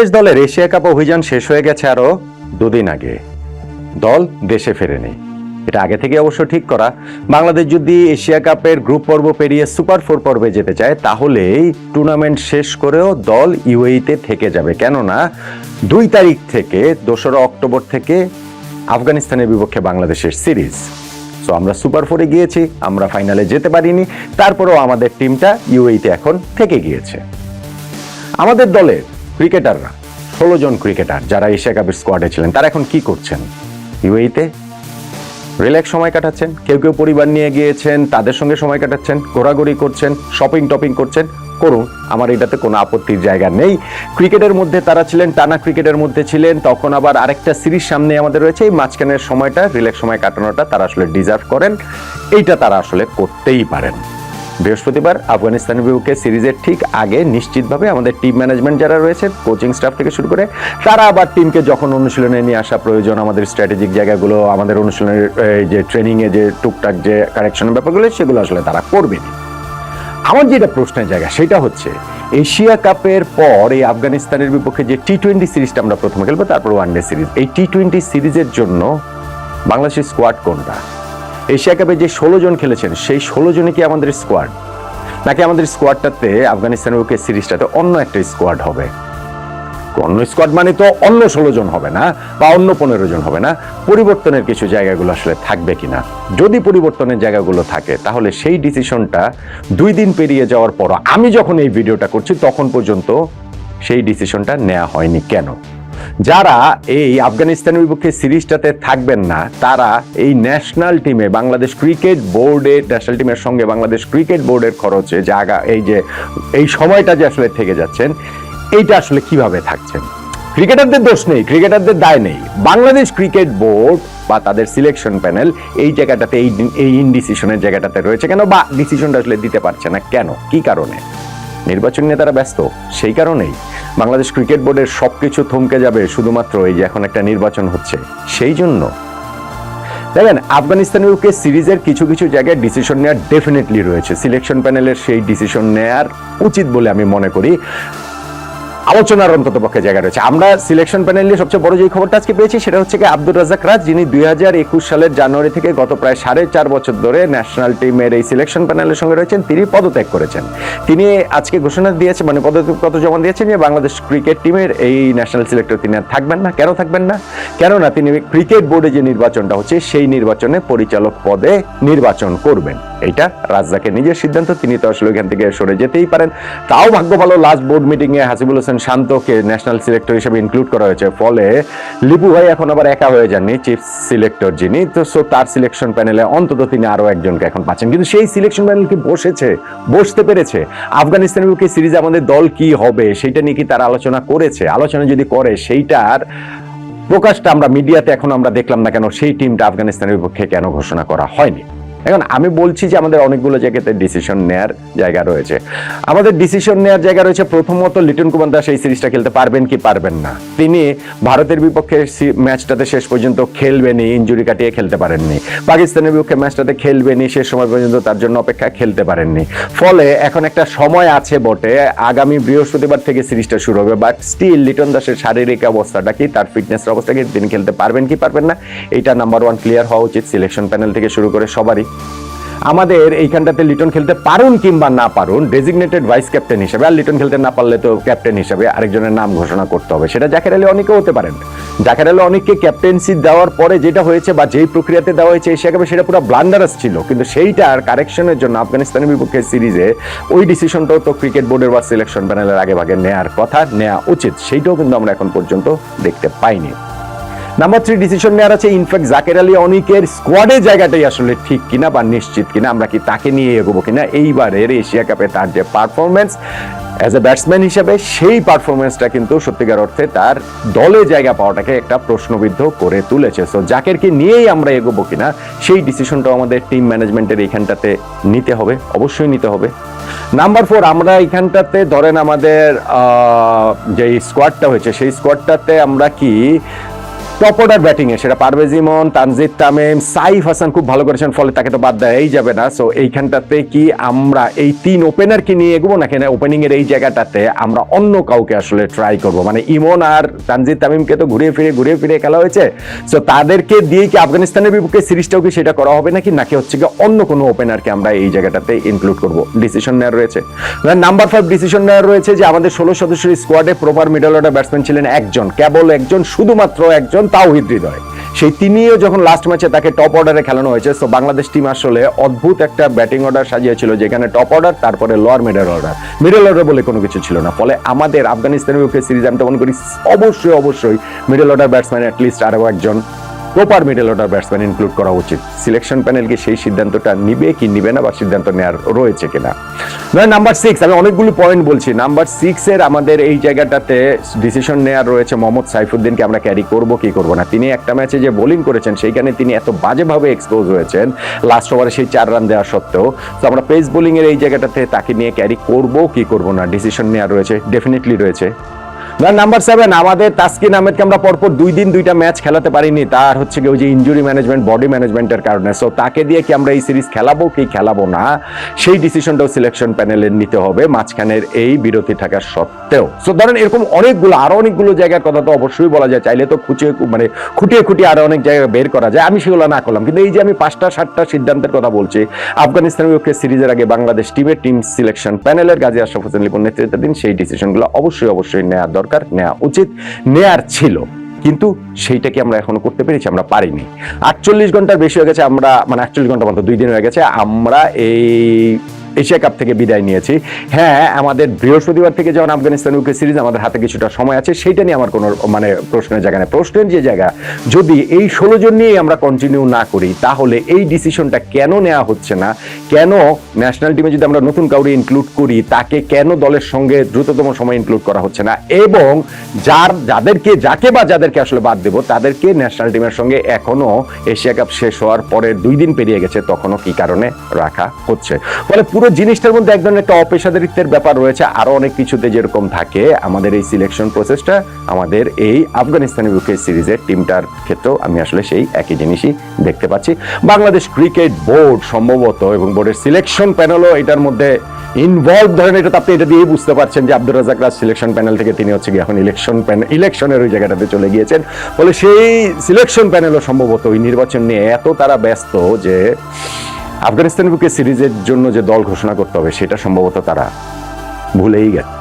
বাংলাদেশ দলের Asia cup অভিযান শেষ হয়ে গেছে আরো দুদিন আগে। দল দেশে ফেরেনি, এটা আগে থেকে অবশ্য ঠিক করা। বাংলাদেশ যদি এশিয়া কাপের গ্রুপ পর্ব পেরিয়ে সুপার 4 পর্বে যেতে চায় তাহলে টুর্নামেন্ট শেষ করেও দল ইউএইতে থেকে যাবে, কেননা 2 তারিখ থেকে 2রা অক্টোবর থেকে আফগানিস্তানের বিপক্ষে বাংলাদেশের সিরিজ। তো আমরা সুপার 4-এ গিয়েছি, আমরা ফাইনালে যেতে পারিনি, তারপরেও আমাদের টিমটা ইউএইতে এখন থেকে গিয়েছে। আমাদের দলের ক্রিকেটাররা 16 জন ক্রিকেটার যারা এশিয়া কাপের স্কোয়াডে ছিলেন তারা এখন কি করছেন? ইউএইতে রিল্যাক্স সময় কাটাচ্ছেন, কেউ কেউ পরিবার নিয়ে গিয়েছেন, তাদের সঙ্গে সময় কাটাচ্ছেন, ঘোরাঘুরি করছেন, শপিং টপিং করছেন, করুন, আমার এটাতে কোনো আপত্তির জায়গা নেই। ক্রিকেটের মধ্যে তারা ছিলেন, টানা ক্রিকেটের মধ্যে ছিলেন, তখন আবার আরেকটা সিরিজ সামনে আমাদের রয়েছে, এই মাঝখানের সময়টা রিল্যাক্স সময় কাটানোটা তারা আসলে ডিজার্ভ করেন, এইটা তারা আসলে করতেই পারেন। বৃহস্পতিবার আফগানিস্তানের বিপক্ষে সিরিজের ঠিক আগে নিশ্চিতভাবে আমাদের টিম ম্যানেজমেন্ট যারা রয়েছে, কোচিং স্টাফ থেকে শুরু করে, তারা আবার টিমকে যখন অনুশীলনে নিয়ে আসা প্রয়োজন, আমাদের স্ট্র্যাটেজিক জায়গাগুলো, আমাদের অনুশীলনের যে ট্রেনিংয়ে যে টুকটাক যে কারেকশনের ব্যাপারগুলো, সেগুলো আসলে তারা করবেনি। আমার যেটা প্রশ্নের জায়গা সেটা হচ্ছে এশিয়া কাপের পর এই আফগানিস্তানের বিপক্ষে যে টি-20 সিরিজটা আমরা প্রথমে খেলবো, তারপর ওয়ানডে সিরিজ, এই টি-20 সিরিজের জন্য বাংলাদেশের স্কোয়াড কোনটা? এশিয়া কাপে যে 16 জন খেলেছেন সেই 16 জনই কি আমাদের স্কোয়াড, নাকি আমাদের স্কোয়াডটাতে আফগানিস্তানের বিপক্ষে সিরিজটাতে অন্য একটা স্কোয়াড হবে? অন্য স্কোয়াড মানে তো অন্য 16 জন হবে না, বা অন্য 15 জন হবে না। পরিবর্তনের কিছু জায়গাগুলো আসলে থাকবে কিনা, যদি পরিবর্তনের জায়গাগুলো থাকে তাহলে সেই ডিসিশনটা 2 দিন পেরিয়ে যাওয়ার পর, আমি যখন এই ভিডিওটা করছি তখন পর্যন্ত সেই ডিসিশনটা নেওয়া হয়নি কেন? যারা এই আফগানিস্তানের বিপক্ষে সিরিজটাতে থাকবেন না তারা এই ন্যাশনাল টিমে বাংলাদেশ ক্রিকেট বোর্ডের ন্যাশনাল টিমের সঙ্গে বাংলাদেশ ক্রিকেট বোর্ডের খরচে জায়গা এই সময়টা যে আসলে থেকে যাচ্ছেন, এইটা আসলে কিভাবে থাকছেন? ক্রিকেটারদের দোষ নেই, ক্রিকেটারদের দায় নেই, বাংলাদেশ ক্রিকেট বোর্ড বা তাদের সিলেকশন প্যানেল এই জায়গাটাতে এই ইনডিসিশনের জায়গাটাতে রয়েছে কেন, বা ডিসিশনটা আসলে দিতে পারছে না কেন, কি কারণে? নির্বাচন নিয়ে তারা ব্যস্ত, সেই কারণেই বাংলাদেশ ক্রিকেট বোর্ডের সবকিছু থমকে যাবে শুধুমাত্র এই যে এখন একটা নির্বাচন হচ্ছে সেই জন্য। দেখেন, আফগানিস্তানের বিপক্ষে সিরিজের কিছু কিছু জায়গায় ডিসিশন নেওয়ার ডেফিনেটলি রয়েছে, সিলেকশন প্যানেলের সেই ডিসিশন নেওয়ার উচিত বলে আমি মনে করি, আলোচনার অন্তত পক্ষে জায়গা রয়েছে। আমরা সিলেকশন প্যানেলে সবচেয়ে বড় যে খবরটা আজকে পেয়েছি সেটা হচ্ছে কি আব্দুর রাজ্জাক রাজ, যিনি 2021 সালের জানুয়ারি থেকে গত প্রায় 4.5 বছর ধরে ন্যাশনাল টিমের এই সিলেকশন প্যানেলের সঙ্গে রয়েছেন, তিনি পদত্যাগ করেছেন। তিনি আজকে ঘোষণা দিয়েছেন, মানে পদত্যাগপত্র জমা দিয়েছেন যে বাংলাদেশ ক্রিকেট টিমের এই ন্যাশনাল সিলেক্টর তিনি আর থাকবেন না। কেন থাকবেন না? কেননা তিনি ক্রিকেট বোর্ডে যে নির্বাচনটা হচ্ছে সেই নির্বাচনে পরিচালক পদে নির্বাচন করবেন। এইটা রাজ্জাকের নিজের সিদ্ধান্ত, তিনি তো আসলে এখান থেকে সরে যেতেই পারেন। তাও ভাগ্য ভালো লাস্ট বোর্ড মিটিং এ হাসিবুল হোসেন শান্তকে ন্যাশনাল সিলেক্টর হিসেবে ইনক্লুড করা হয়েছে, ফলে লিপু ভাই এখন আবার একা হয়ে যাননি চিফ সিলেক্টর যিনি, তো তার সিলেকশন প্যানেলে অন্তত তিনি আরো একজনকে এখন পাচ্ছেন। কিন্তু সেই সিলেকশন প্যানেল কি বসতে পেরেছে? আফগানিস্তানের বিপক্ষে সিরিজে আমাদের দল কি হবে সেটা নিয়ে কি তারা আলোচনা করেছে? আলোচনা যদি করে সেইটার প্রকাশটা আমরা মিডিয়াতে এখন আমরা দেখলাম না কেন? সেই টিমটা আফগানিস্তানের বিপক্ষে কেন ঘোষণা করা হয়নি? এখন আমি বলছি যে আমাদের অনেকগুলো জায়গাতে ডিসিশন নেয়ার জায়গা রয়েছে। আমাদের ডিসিশন নেয়ার জায়গা রয়েছে, প্রথমত লিটন কুমার দাস এই সিরিজটা খেলতে পারবেন কি পারবেন না। তিনি ভারতের বিপক্ষে ম্যাচটাতে শেষ পর্যন্ত খেলবেনি, ইনজুরি কাটিয়ে খেলতে পারেননি। পাকিস্তানের বিপক্ষে ম্যাচটাতে খেলবেনি, শেষ সময় পর্যন্ত তার জন্য অপেক্ষা, খেলতে পারেননি। ফলে এখন একটা সময় আছে বটে, আগামী বৃহস্পতিবার থেকে সিরিজটা শুরু হবে, বাট স্টিল লিটন দাসের শারীরিক অবস্থাটা কি, তার ফিটনেসের অবস্থা কি, তিনি খেলতে পারবেন কি পারবেন না, এইটা নাম্বার 1 ক্লিয়ার হওয়া উচিত সিলেকশন প্যানেল থেকে শুরু করে সবারই। আমাদের এইখানটাতে লিটন খেলতে পারুন কিংবা না পারুন, ডেজিগনেটেড ভাইস ক্যাপ্টেন হিসেবে, আর লিটন খেলতে না পারলে তো ক্যাপ্টেন হিসেবে আরেকজনের নাম ঘোষণা করতে হবে, সেটা জাকের আলী অনেকেও হতে পারেন। জাকের আলী অনেককে ক্যাপ্টেন্সি দেওয়ার পরে যেটা হয়েছে বা যেই প্রক্রিয়াতে দেওয়া হয়েছে এশিয়া কাপে, সেটা পুরো ব্লান্ডারাস ছিল, কিন্তু সেইটার কারেকশনের জন্য আফগানিস্তানের বিপক্ষে সিরিজে ওই ডিসিশনটাও তো ক্রিকেট বোর্ডের বা সিলেকশন প্যানেলের আগে ভাগে নেওয়ার কথা, নেওয়া উচিত, সেইটাও কিন্তু আমরা এখন পর্যন্ত দেখতে পাইনি। নাম্বার 3 ডিসিশন নেওয়ার আছে, ইনফ্যাক্ট জাকের আলী অনিকের স্কোয়াডের জায়গাটাই আসলে ঠিক কিনা বা নিশ্চিত কিনা, আমরা কি তাকে নিয়ে এগোবো কিনা। এইবারের এশিয়া কাপে তার যে পারফরমেন্স অ্যাজ এ ব্যাটসম্যান হিসেবে, সেই পারফরমেন্সটা কিন্তু সত্যিকার অর্থে তার দলে জায়গা পাওয়াটাকে একটা প্রশ্নবিদ্ধ করে তুলেছে। সো জাকেরকে নিয়েই আমরা এগোবো কিনা সেই ডিসিশনটাও আমাদের টিম ম্যানেজমেন্টের এইখানটাতে নিতে হবে, অবশ্যই নিতে হবে। নাম্বার 4, আমরা এইখানটাতে ধরেন আমাদের যে স্কোয়াডটা হয়েছে সেই স্কোয়াডটাতে আমরা কি টপ অর্ডার ব্যাটিং এ সেটা পারভেজ ইমন, তানজিদ তামিম, সাইফ হাসান খুব ভালো করেছেন, ফলে তাকে তো বাদ দেওয়াই যাবে না। সো এইখানটাতে কি আমরা এই 3 ওপেনারকে নিয়ে এগোবো নাকি না ওপেনিং এর এই জায়গাটাতে আমরা অন্য কাউকে আসলে ট্রাই করবো? মানে ইমন আর তানজিদ তামিমকে তো ঘুরিয়ে ফিরে খেলা হয়েছে, সো তাদেরকে দিয়ে কি আফগানিস্তানের বিপক্ষে সিরিজটাও কি সেটা করা হবে নাকি হচ্ছে কি অন্য কোনো ওপেনারকে আমরা এই জায়গাটাতে ইনক্লুড করবো? ডিসিশন নেওয়ার রয়েছে। নাম্বার 5 ডিসিশন নেওয়ার রয়েছে যে আমাদের 16 সদস্যের স্কোয়াডে প্রপার মিডল অর্ডার ব্যাটসম্যান ছিলেন একজন, কেবল একজন, শুধুমাত্র একজন, তাওহিদ হৃদয়। সেই তিনিও যখন লাস্ট ম্যাচে তাকে টপ অর্ডারে খেলানো হয়েছে, সো বাংলাদেশ টিম আসলে অদ্ভুত একটা ব্যাটিং অর্ডার সাজিয়েছিল যেখানে টপ অর্ডার, তারপরে লোয়ার মিডল অর্ডার বলে কোনো কিছু ছিল না। ফলে আমাদের আফগানিস্তানের বিপক্ষে সিরিজ আমি তো মনে করি অবশ্যই মিডল অর্ডার ব্যাটসম্যান অ্যাটলিস্ট আরও একজন proper middle order batsman include করা উচিত। সিলেকশন প্যানেল কি সেই সিদ্ধান্তটা নিবে কি নিবে না, বা সিদ্ধান্ত নেওয়ার রয়েছে কিনা? নাম্বার 6, আমি অনেকগুলো পয়েন্ট বলছি। নাম্বার 6 এর আমাদের এই জায়গাটাতে ডিসিশন নেওয়ার রয়েছে মোহাম্মদ সাইফুদ্দিনকে আমরা ক্যারি করব কি করব না। তিনি একটা ম্যাচে যে বোলিং করেছেন সেইখানে তিনি এত বাজেভাবে এক্সপোজ হয়েছেন লাস্ট ওভারে সেই 4 রান দেওয়া সত্ত্বেও, তো আমরা পেস বোলিং এর এই জায়গাটাতে তাকে নিয়ে ক্যারি করব কি করব না ডিসিশন নেওয়ার রয়েছে, ডেফিনেটলি রয়েছে। নাম্বার 7, আমাদের তাসকিন আহমেদকে আমরা পরপর 2 দিন 2টা ম্যাচ খেলাতে পারিনি, তার হচ্ছে কি ওই যে ইনজুরি ম্যানেজমেন্ট, বডি ম্যানেজমেন্টের কারণে। সো তাকে দিয়ে কি আমরা এই সিরিজ খেলাবো কি খেলাবো না সেই ডিসিশনটাও সিলেকশন প্যানেলের নিতে হবে মাঝখানের এই বিরতি থাকার সত্ত্বেও। সো ধরেন এরকম আরো অনেকগুলো জায়গার কথা তো অবশ্যই বলা যায়, চাইলে তো খুঁটিয়ে আরো অনেক জায়গা বের করা যায়, আমি সেগুলো না করলাম। কিন্তু এই যে আমি 5টা 7টা সিদ্ধান্তের কথা বলছি আফগানিস্তানের বিপক্ষে সিরিজের আগে বাংলাদেশ টিম সিলেকশন প্যানেলের গাজী আশরাফ হোসেন লিপন নেতৃত্বাধীন সেই ডিসিশনগুলো অবশ্যই নেওয়া দরকার, নেওয়া উচিত, নেয়ার ছিল, কিন্তু সেইটা কি আমরা এখনো করতে পেরেছি? আমরা পারিনি। 48 ঘন্টার বেশি হয়ে গেছে, আমরা 48 ঘন্টা মতো 2 দিন হয়ে গেছে আমরা এই এশিয়া কাপ থেকে বিদায় নিয়েছি। হ্যাঁ, আমাদের বৃহস্পতিবার থেকে যখন আফগানিস্তান উইকে সিরিজ, আমাদের হাতে কিছুটা সময় আছে, সেইটা নিয়ে আমার কোনো প্রশ্নের জায়গা নেই। প্রশ্নের যে জায়গা, যদি এই 16 জন নিয়ে আমরা কন্টিনিউ না করি তাহলে এই ডিসিশনটা কেন নেওয়া হচ্ছে না, কেন ন্যাশনাল টিমে যদি আমরা নতুন কাউকে ইনক্লুড করি তাকে কেন দলের সঙ্গে দ্রুততম সময় ইনক্লুড করা হচ্ছে না, এবং যাদেরকে আসলে বাদ দেব তাদেরকে ন্যাশনাল টিমের সঙ্গে এখনো এশিয়া কাপ শেষ হওয়ার পরে 2 দিন পেরিয়ে গেছে তখনও কি কারণে রাখা হচ্ছে? ফলে পুরো জিনিসটার মধ্যে এক ধরনের একটা অপেশাদারিত্বের ব্যাপার রয়েছে, আরো অনেক কিছুতে যেরকম থাকে আমাদের এই সিলেকশন প্রসেসটা, আমাদের এই আফগানিস্তানের বিপক্ষে সিরিজের টিমটার ক্ষেত্রেও আমি আসলে সেই একই জিনিসই দেখতে পাচ্ছি। বাংলাদেশ ক্রিকেট বোর্ড সম্ভবত এবং বোর্ডের সিলেকশন প্যানেলও এটার মধ্যে ইনভলভ, ধরেন এটা তো আপনি এটা দিয়ে বুঝতে পারছেন যে আব্দুর রাজ্জাক রাজ সিলেকশন প্যানেল থেকে তিনি হচ্ছে গিয়ে এখন ইলেকশনের ওই জায়গাটাতে চলে গিয়েছেন। ফলে সেই সিলেকশন প্যানেলও সম্ভবত ওই নির্বাচন নিয়ে এত তারা ব্যস্ত যে আফগানিস্তানের বিপক্ষে সিরিজের জন্য যে দল ঘোষণা করতে হবে সেটা সম্ভবত তারা ভুলেই গেছে।